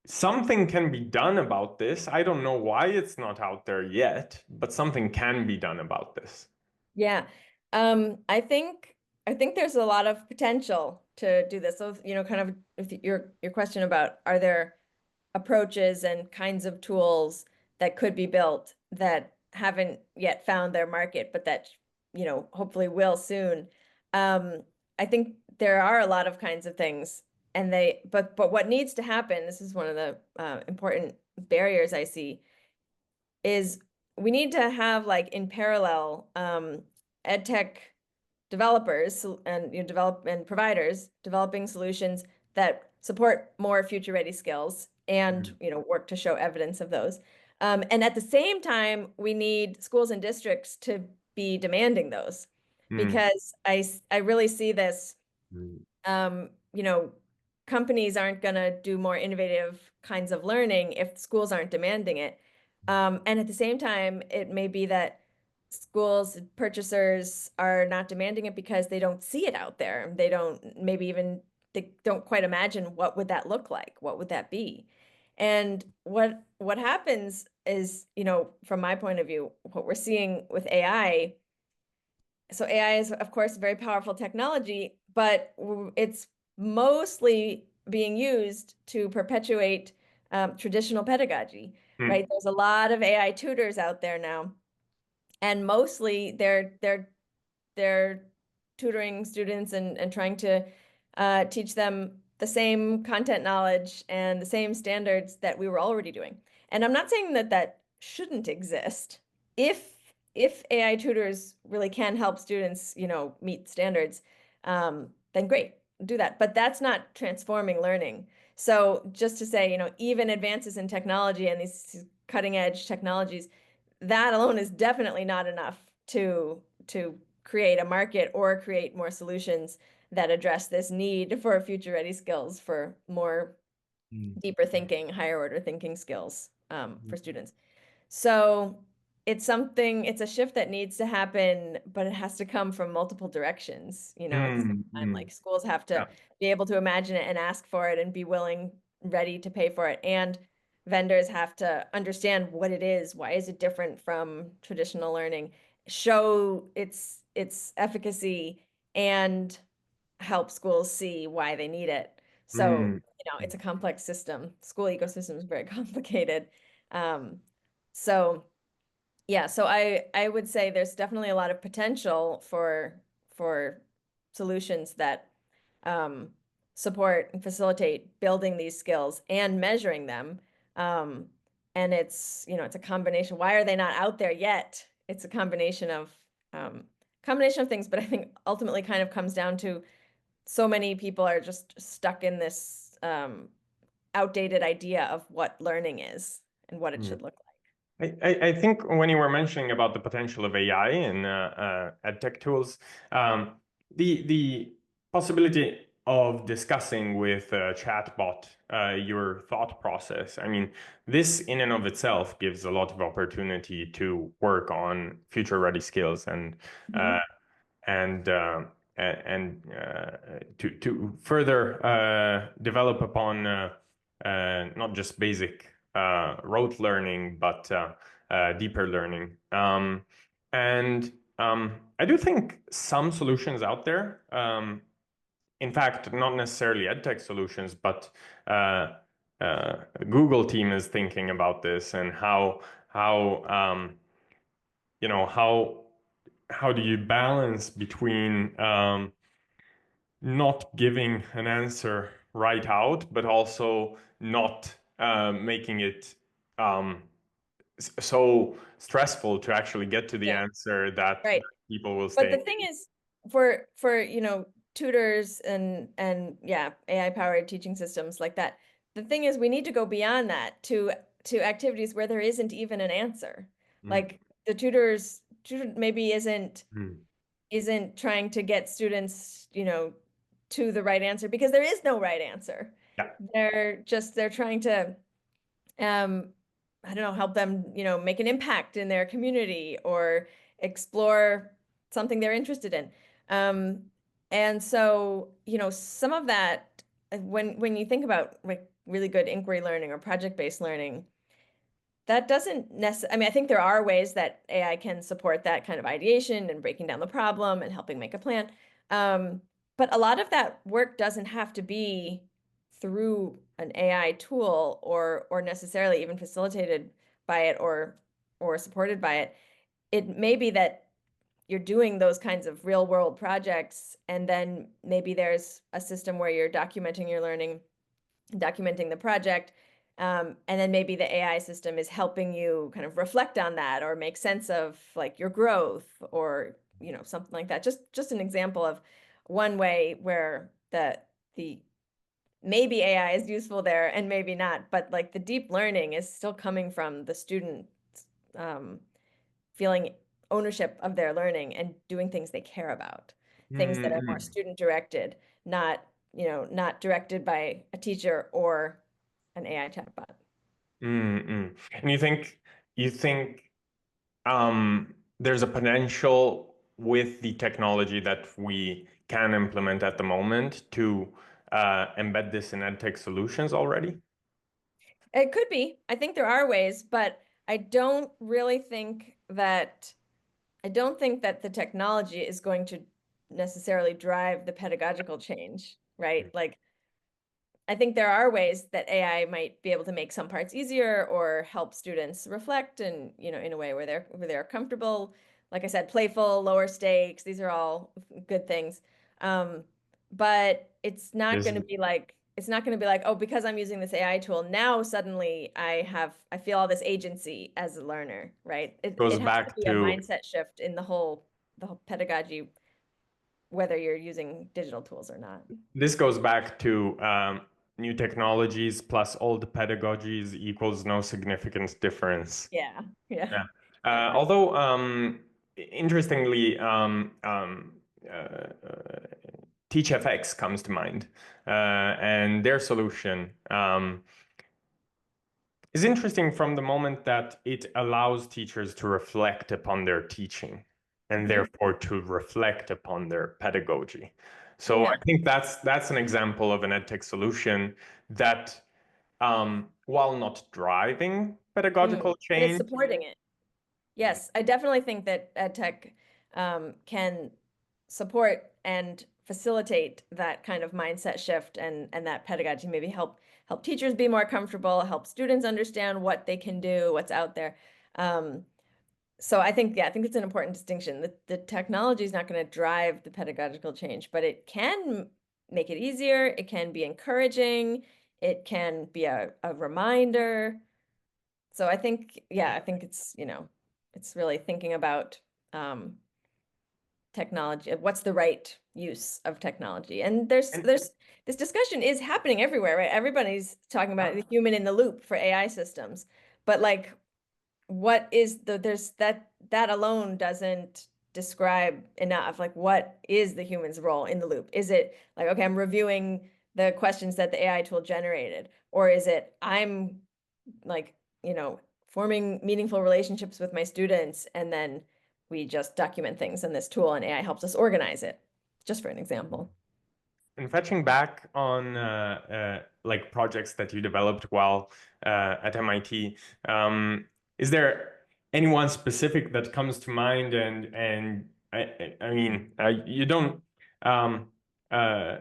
something can be done about this? I don't know why it's not out there yet, but something can be done about this. Yeah. I think there's a lot of potential to do this. So, kind of with your question about are there approaches and kinds of tools that could be built that haven't yet found their market, but that, hopefully will soon. I think there are a lot of kinds of things and but what needs to happen, this is one of the important barriers I see, is we need to have like in parallel EdTech developers and providers developing solutions that support more future ready skills and work to show evidence of those. And at the same time, we need schools and districts to be demanding those Mm. because I really see this, Mm. companies aren't going to do more innovative kinds of learning if schools aren't demanding it. And at the same time, it may be that schools, purchasers are not demanding it because they don't see it out there. They don't quite imagine what would that look like? What would that be? And what happens is, from my point of view, what we're seeing with AI, so AI is, of course, a very powerful technology, but it's mostly being used to perpetuate traditional pedagogy, Mm. right? There's a lot of AI tutors out there now, and mostly they're tutoring students and trying to teach them the same content knowledge and the same standards that we were already doing. And I'm not saying that that shouldn't exist if if AI tutors really can help students, meet standards, then great, do that. But that's not transforming learning. So just to say, even advances in technology and these cutting edge technologies, that alone is definitely not enough to create a market or create more solutions that address this need for future ready skills, for more deeper thinking, higher order thinking skills for students. So it's a shift that needs to happen, but it has to come from multiple directions, at the same time. Like schools have to be able to imagine it and ask for it and be ready to pay for it. And vendors have to understand what it is. Why is it different from traditional learning? Show its efficacy and help schools see why they need it. So, it's a complex system. School ecosystem is very complicated. Um, so yeah, so I would say there's definitely a lot of potential for solutions that um, support and facilitate building these skills and measuring them. Um, and it's a combination. Why are they not out there yet? It's a combination of things, but I think ultimately kind of comes down to so many people are just stuck in this outdated idea of what learning is and what it should look like. I think when you were mentioning about the potential of AI in EdTech tools, the possibility of discussing with a chatbot your thought process. I mean, this in and of itself gives a lot of opportunity to work on future ready skills and and to further develop upon not just basic rote learning, but deeper learning. I do think some solutions out there, in fact, not necessarily edtech solutions, but Google team is thinking about this and how do you balance between not giving an answer right out, but also not making it so stressful to actually get to the Yeah, answer that right. people will But stay. the thing is, for tutors and yeah, AI powered teaching systems like that, the thing is we need to go beyond that to activities where there isn't even an answer. Like the tutor maybe isn't trying to get students, to the right answer because there is no right answer. Yeah. They're trying to um I don't know, help them, make an impact in their community or explore something they're interested in. And so, some of that, when you think about like really good inquiry learning or project-based learning, that doesn't necessarily, I mean, I think there are ways that AI can support that kind of ideation and breaking down the problem and helping make a plan. But a lot of that work doesn't have to be through an AI tool or necessarily even facilitated by it or supported by it. It may be that you're doing those kinds of real world projects, and then maybe there's a system where you're documenting your learning, documenting the project, and then maybe the AI system is helping you kind of reflect on that or make sense of like your growth or something like that. Just an example of one way where the maybe AI is useful there and maybe not, but like the deep learning is still coming from the student um, feeling ownership of their learning and doing things they care about, things that are more student directed, not directed by a teacher or an AI chatbot. And you think there's a potential with the technology that we can implement at the moment to embed this in edtech solutions already? It could be. I think there are ways, but I don't really think that I don't think that the technology is going to necessarily drive the pedagogical change, right? Like I think there are ways that AI might be able to make some parts easier or help students reflect and, in a way where they're comfortable. Like I said, playful, lower stakes, these are all good things. But it's not Is going to be like it's not going to be like, oh, because I'm using this AI tool, now suddenly I feel all this agency as a learner, right? Goes It has to back be a to mindset shift in the whole pedagogy, whether you're using digital tools or not. This goes back to new technologies plus old pedagogies equals no significant difference. Yeah, yeah. Yeah. Exactly. Although, interestingly, uh, TeachFX comes to mind, and their solution is interesting from the moment that it allows teachers to reflect upon their teaching and therefore to reflect upon their pedagogy. So I Yeah. think that's an example of an EdTech solution that, while not driving pedagogical But it's change, supporting it. Yes, I definitely think that EdTech can support and facilitate that kind of mindset shift and that pedagogy, maybe help teachers be more comfortable, help students understand what they can do, what's out there. So I think, yeah, I think it's an important distinction. The technology is not going to drive the pedagogical change, but it can make it easier. It can be encouraging. It can be a reminder. So I think, yeah, I think it's, it's really thinking about technology, what's the right use of technology. And and this discussion is happening everywhere, right? Everybody's talking about the human in the loop for AI systems. But like, what is that alone doesn't describe enough. Like, what is the human's role in the loop? Is it like, okay, I'm reviewing the questions that the AI tool generated, or is it I'm like, forming meaningful relationships with my students, and then we just document things in this tool and AI helps us organize it, just for an example. And fetching back on like projects that you developed while at MIT, is there anyone specific that comes to mind? And I mean, you don't uh,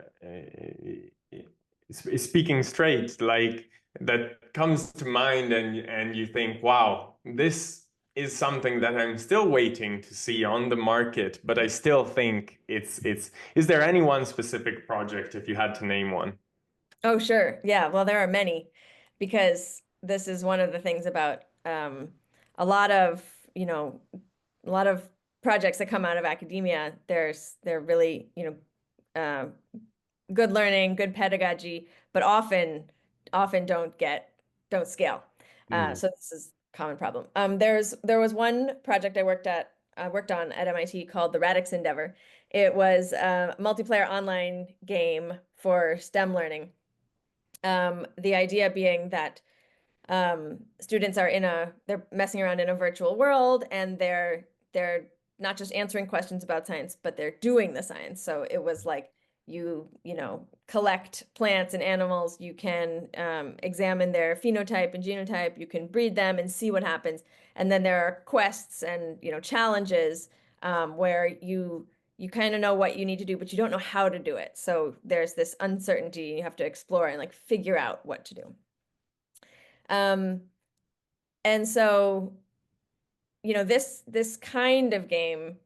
speaking straight, like that comes to mind, and you think, wow, this is something that I'm still waiting to see on the market, but I still think it's. Is there any one specific project if you had to name one? Oh, sure. Yeah. Well, there are many, because this is one of the things about a lot of, a lot of projects that come out of academia. They're really, uh, good learning, good pedagogy, but often don't scale. Mm. So this is a common problem. There was one project I worked on at MIT called the Radix Endeavor. It was a multiplayer online game for STEM learning. The idea being that students are they're messing around in a virtual world, and they're not just answering questions about science, but they're doing the science. So it was like collect plants and animals, you can examine their phenotype and genotype, you can breed them and see what happens. And then there are quests and challenges where you kind of know what you need to do, but you don't know how to do it. So there's this uncertainty. You have to explore and like figure out what to do. And so, this kind of game,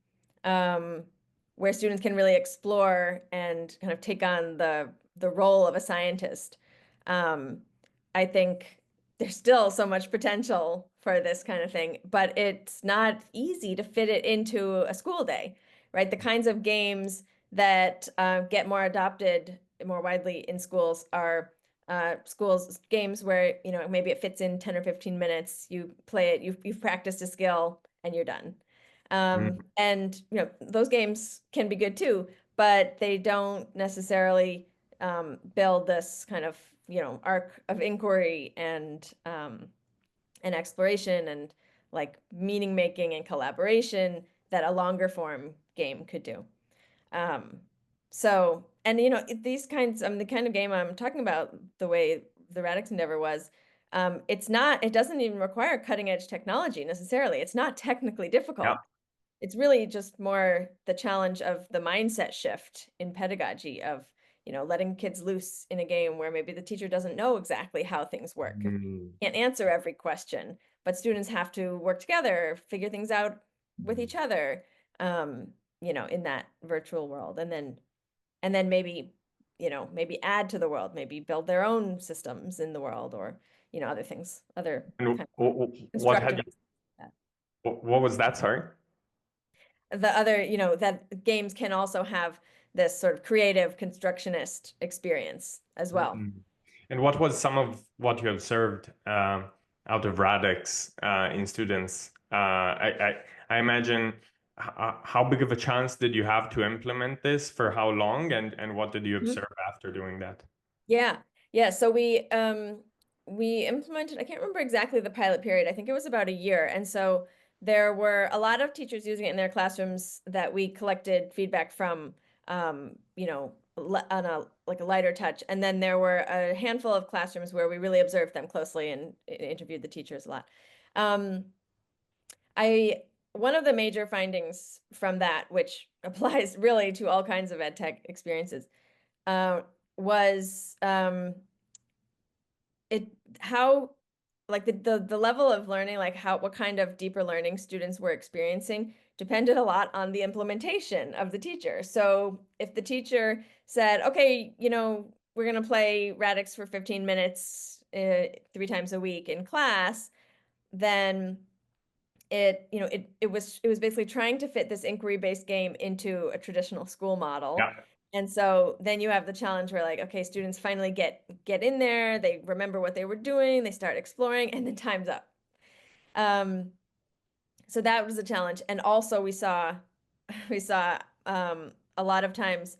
where students can really explore and kind of take on the role of a scientist, I think there's still so much potential for this kind of thing, but it's not easy to fit it into a school day, right? The kinds of games that get more adopted more widely in schools are schools games where maybe it fits in 10 or 15 minutes. You play it, you've practiced a skill, and you're done. Mm. And those games can be good too, but they don't necessarily build this kind of arc of inquiry and exploration and like meaning making and collaboration that a longer form game could do. So, and these kinds, the kind of game I'm talking about, the way the Radix Endeavor was, it doesn't even require cutting edge technology necessarily. It's not technically Yeah. difficult. It's really just more the challenge of the mindset shift in pedagogy of, letting kids loose in a game where maybe the teacher doesn't know exactly how things work. Mm. Can't answer every question, but students have to work together, figure things out with each other, in that virtual world. And then maybe maybe add to the world, maybe build their own systems in the world, or other things, other And kind of what had constructive. you, what was that? Sorry. The other, that games can also have this sort of creative constructionist experience as well. Mhm. And what was some of what you observed out of Radix in students? I imagine how big of a chance did you have to implement this for how long, and what did you Mhm. observe after doing that? Yeah. Yeah. So we implemented, I can't remember exactly the pilot period. I think it was about a year. And so there were a lot of teachers using it in their classrooms that we collected feedback from, on a like a lighter touch. And then there were a handful of classrooms where we really observed them closely and interviewed the teachers a lot. Um, one of the major findings from that, which applies really to all kinds of ed tech experiences, was it how like the level of learning, like what kind of deeper learning students were experiencing depended a lot on the implementation of the teacher. So if the teacher said, okay, we're going to play Radix for 15 minutes 3 times a week in class, then it was basically trying to fit this inquiry-based game into a traditional school model. Yeah. And so then you have the challenge where, like, okay, students finally get in there, they remember what they were doing, they start exploring, and then time's up. So that was a challenge. And also we saw a lot of times,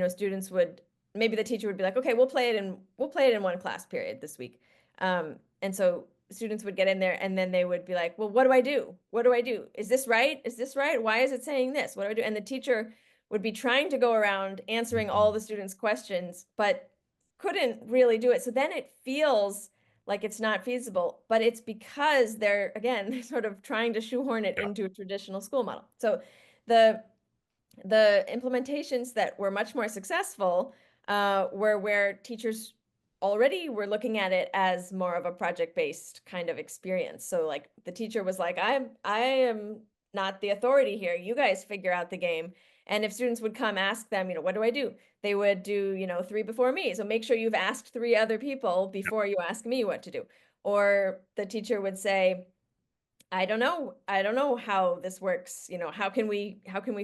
students would, maybe the teacher would be like, okay, we'll play it in one class period this week. And so students would get in there, and then they would be like, well, what do I do? What do I do? Is this right? Is this right? Why is it saying this? What do I do? And the teacher would be trying to go around answering all the students' questions, but couldn't really do it. So then it feels like it's not feasible, but it's because they're sort of trying to shoehorn it Yeah. into a traditional school model. So the implementations that were much more successful were where teachers already were looking at it as more of a project-based kind of experience. So like the teacher was like, I am not the authority here. You guys figure out the game. And if students would come ask them, what do I do? They would do, 3 before me. So make sure you've asked 3 other people before you ask me what to do. Or the teacher would say, I don't know. I don't know how this works. How can we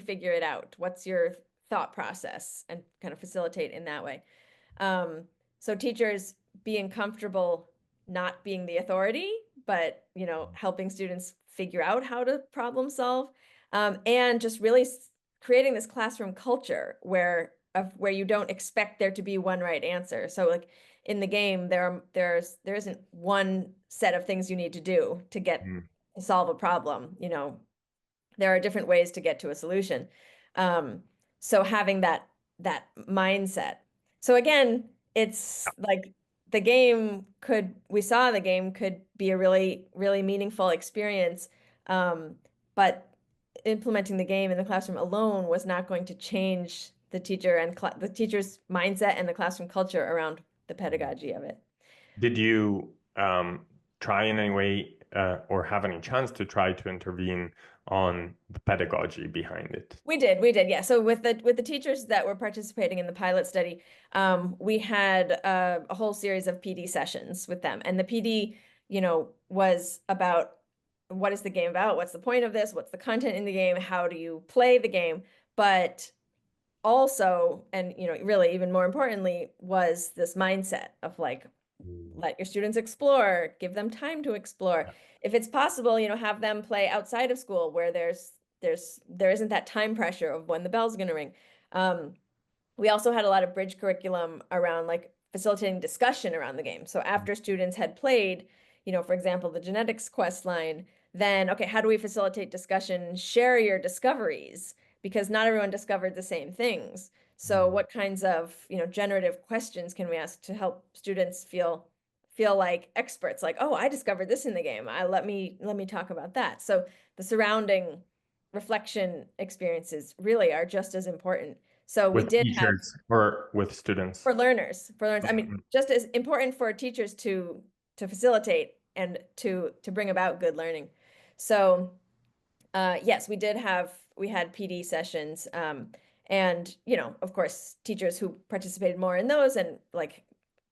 figure it out? What's your thought process? And kind of facilitate in that way. So teachers being comfortable not being the authority, but helping students figure out how to problem solve, and just really creating this classroom culture where you don't expect there to be one right answer. So like in the game, there isn't one set of things you need to do to get to solve a problem. There are different ways to get to a solution. So having that mindset. So again, it's like we saw the game could be a really, really meaningful experience. But implementing the game in the classroom alone was not going to change the teacher and the teacher's mindset and the classroom culture around the pedagogy of it. Did you try in any way or have any chance to try to intervene on the pedagogy behind it? We did, yeah. So with the teachers that were participating in the pilot study, we had a whole series of PD sessions with them, and the PD, was about what is the game about, what's the point of this, what's the content in the game, how do you play the game, but also, and really even more importantly, was this mindset of like, let your students explore, give them time to explore. If it's possible, have them play outside of school where there isn't that time pressure of when the bell's going to ring. We also had a lot of bridge curriculum around like facilitating discussion around the game. So after students had played, for example, the genetics quest line, then, okay, how do we facilitate discussion? Share your discoveries, because not everyone discovered the same things. So what kinds of, generative questions can we ask to help students feel like experts? Like, oh, I discovered this in the game. Let me talk about that. So the surrounding reflection experiences really are just as important. So we With did have teachers or with students? for learners. I mean, just as important for teachers to facilitate and to bring about good learning. So yes, we had PD sessions, And, of course, teachers who participated more in those and like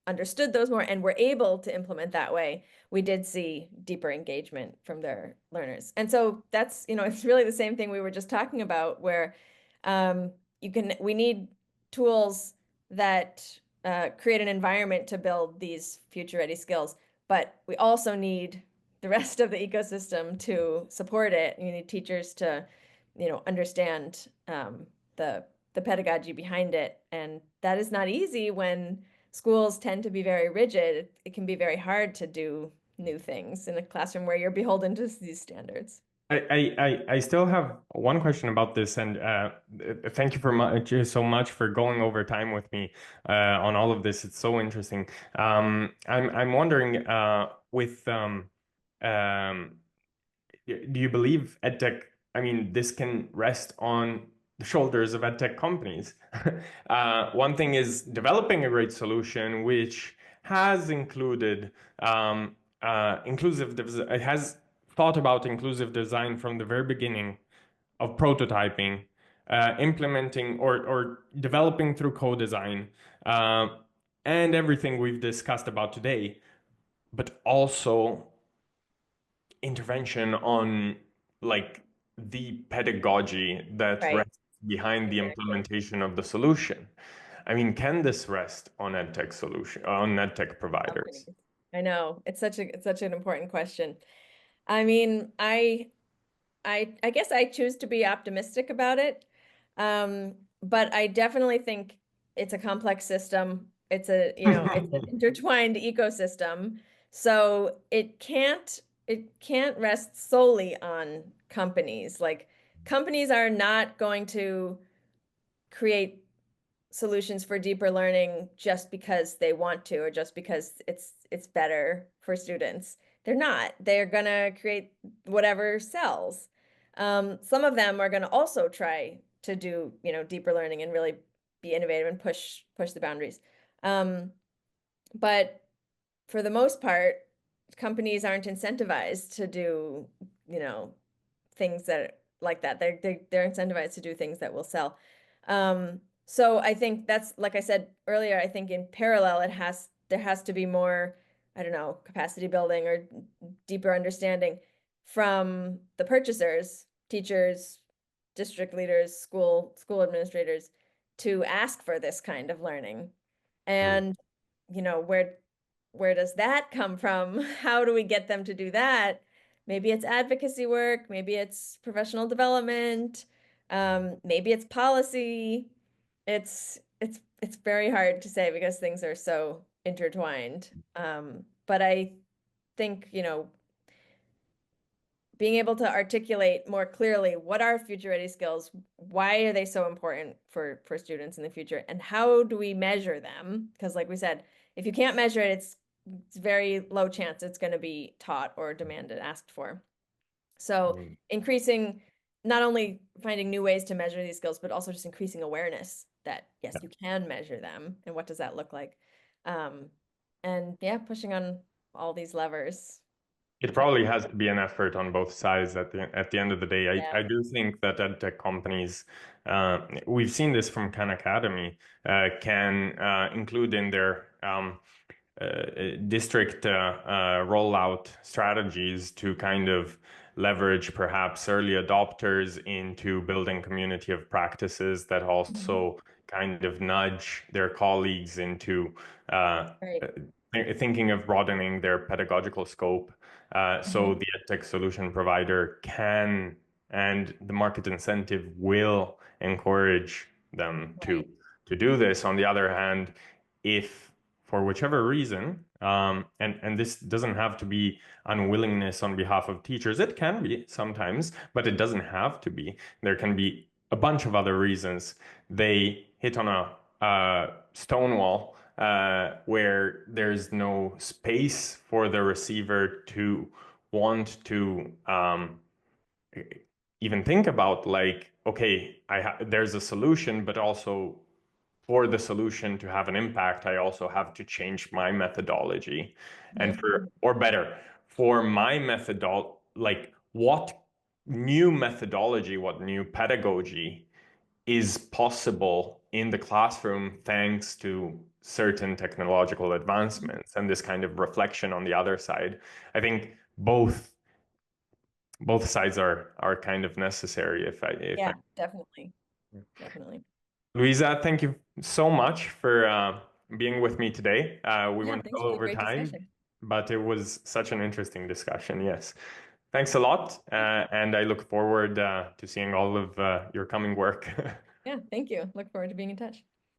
understood those more and were able to implement that way, we did see deeper engagement from their learners. And so that's, it's really the same thing we were just talking about, where we need tools that create an environment to build these future ready skills, but we also need the rest of the ecosystem to support it. You need teachers to, understand the pedagogy behind it. And that is not easy when schools tend to be very rigid. It can be very hard to do new things in a classroom where you're beholden to these standards. I still have one question about this, and thank you so much for going over time with me on all of this. It's so interesting. I'm wondering do you believe EdTech? I mean, this can rest on the shoulders of EdTech companies. One thing is developing a great solution, which has included it has thought about inclusive design from the very beginning of prototyping, implementing or developing through co-design, and everything we've discussed about today, but also intervention on like the pedagogy that Right. rests behind the Exactly. implementation of the solution. I mean, can this rest on EdTech providers? Companies. I know. It's such an important question. I mean, I guess I choose to be optimistic about it. But I definitely think it's a complex system. It's an intertwined ecosystem. So it can't rest solely on companies. Like companies are not going to create solutions for deeper learning just because they want to or just because it's better for students. They're not. They're gonna create whatever sells. Some of them are gonna also try to do, deeper learning and really be innovative and push the boundaries. But for the most part, companies aren't incentivized to do, you know, things that like that. They're incentivized to do things that will sell. So I think that's like I said earlier, I think in parallel there has to be more, I don't know, capacity building or deeper understanding from the purchasers, teachers, district leaders, school administrators to ask for this kind of learning. Mm. And where does that come from? How do we get them to do that? Maybe it's advocacy work, maybe it's professional development, maybe it's policy. It's very hard to say because things are so intertwined. But I think, being able to articulate more clearly what are future ready skills, why are they so important for students in the future, and how do we measure them? Because like we said, if you can't measure it, it's very low chance it's going to be taught or demanded, asked for. So Mm. increasing, not only finding new ways to measure these skills, but also just increasing awareness that yes, you can measure them, and what does that look like? Um, and yeah, pushing on all these levers. It probably has to be an effort on both sides at the end of the day. Yeah. I do think that EdTech companies, we've seen this from Khan Academy, can include in their district rollout strategies to kind of leverage perhaps early adopters into building community of practices that Mhm. also kind of nudge their colleagues into Right. thinking of broadening their pedagogical scope. So Mhm. the EdTech solution provider can, and the market incentive will encourage them Right. to do this. On the other hand, if for whichever reason, and this doesn't have to be unwillingness on behalf of teachers, it can be sometimes, but it doesn't have to be. There can be a bunch of other reasons. They hit on a stone wall where there's no space for the receiver to want to even think about like, okay, there's a solution, but also for the solution to have an impact, I also have to change my methodology. And Mhm. or better, for my like what new methodology, what new pedagogy is possible in the classroom thanks to certain technological advancements and this kind of reflection on the other side. I think both sides are kind of necessary Yeah, definitely. Louisa, thank you so much for being with me today. We Yeah, went thanks well for the over great time, discussion. but it was such an interesting discussion. Yes. Thanks a lot. And I look forward to seeing all of your coming work. Yeah, thank you. Look forward to being in touch.